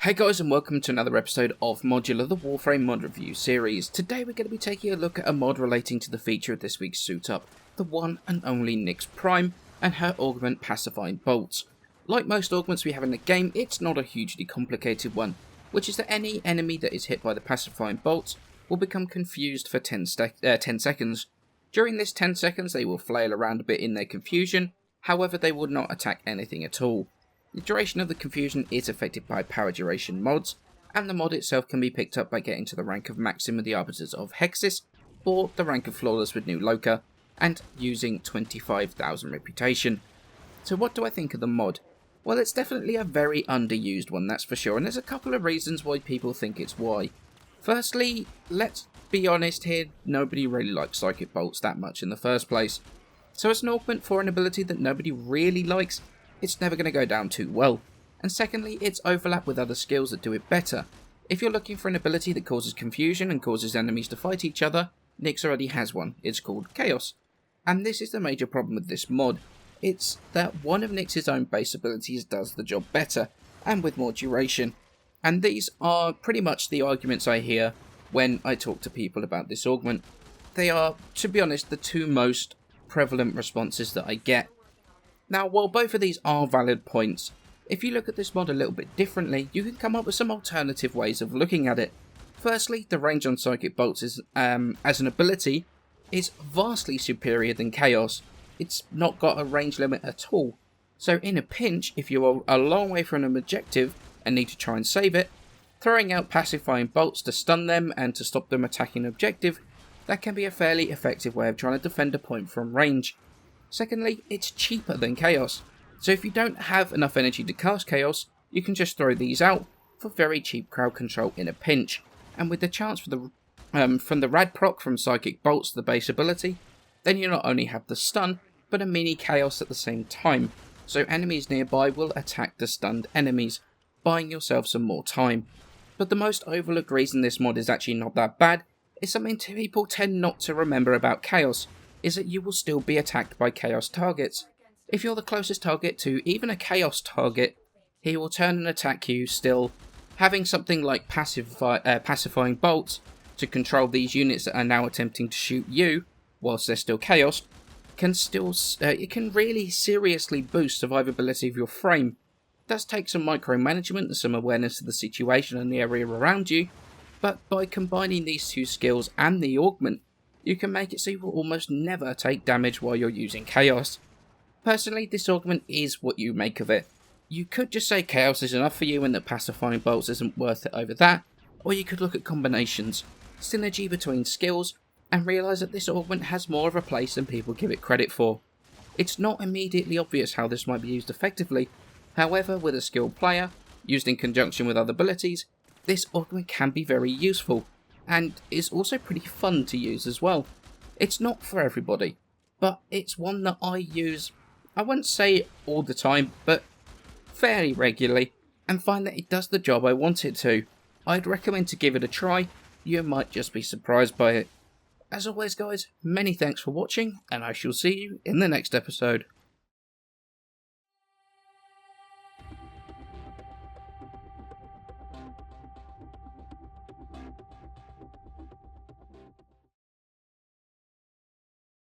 Hey guys, and welcome to another episode of Modular, the Warframe mod review series. Today we're going to be taking a look at a mod relating to the feature of this week's suit up, the one and only Nyx Prime and her augment Pacifying Bolts. Like most augments we have in the game, it's not a hugely complicated one, which is that any enemy that is hit by the Pacifying Bolts will become confused for 10 seconds. During this 10 seconds they will flail around a bit in their confusion, however they will not attack anything at all. The duration of the confusion is affected by power duration mods, and the mod itself can be picked up by getting to the rank of Maxima the Arbiters of Hexis, or the rank of Flawless with New Loka, and using 25,000 reputation. So what do I think of the mod? Well, it's definitely a very underused one, that's for sure, and there's a couple of reasons why people think it's why. Firstly, let's be honest here, nobody really likes Psychic Bolts that much in the first place. So as an augment for an ability that nobody really likes, it's never going to go down too well. And secondly, it's overlap with other skills that do it better. If you're looking for an ability that causes confusion and causes enemies to fight each other, Nyx already has one. It's called Chaos. And this is the major problem with this mod. It's that one of Nyx's own base abilities does the job better, and with more duration. And these are pretty much the arguments I hear when I talk to people about this augment. They are, to be honest, the two most prevalent responses that I get. Now, while both of these are valid points, if you look at this mod a little bit differently, you can come up with some alternative ways of looking at it. Firstly, the range on Psychic Bolts is, as an ability, is vastly superior than Chaos. It's not got a range limit at all. So in a pinch, if you are a long way from an objective and need to try and save it, throwing out Pacifying Bolts to stun them and to stop them attacking an objective, that can be a fairly effective way of trying to defend a point from range. Secondly, it's cheaper than Chaos, so if you don't have enough energy to cast Chaos, you can just throw these out for very cheap crowd control in a pinch, and with the chance for from the rad proc from Psychic Bolts, the base ability, then you not only have the stun, but a mini Chaos at the same time, so enemies nearby will attack the stunned enemies, buying yourself some more time. But the most overlooked reason this mod is actually not that bad is something people tend not to remember about Chaos, is that you will still be attacked by Chaos targets. If you're the closest target to even a Chaos target, he will turn and attack you still. Having something like Pacifying Bolts to control these units that are now attempting to shoot you, whilst they're still Chaos, it can really seriously boost survivability of your frame. It does take some micromanagement and some awareness of the situation and the area around you, but by combining these two skills and the augment, you can make it so you will almost never take damage while you're using Chaos. Personally, this augment is what you make of it. You could just say Chaos is enough for you and that Pacifying Bolts isn't worth it over that, or you could look at combinations, synergy between skills, and realise that this augment has more of a place than people give it credit for. It's not immediately obvious how this might be used effectively, however with a skilled player, used in conjunction with other abilities, this augment can be very useful, and is also pretty fun to use as well. It's not for everybody, but it's one that I use, I wouldn't say all the time, but fairly regularly, and find that it does the job I want it to. I'd recommend to give it a try, you might just be surprised by it. As always guys, many thanks for watching, and I shall see you in the next episode.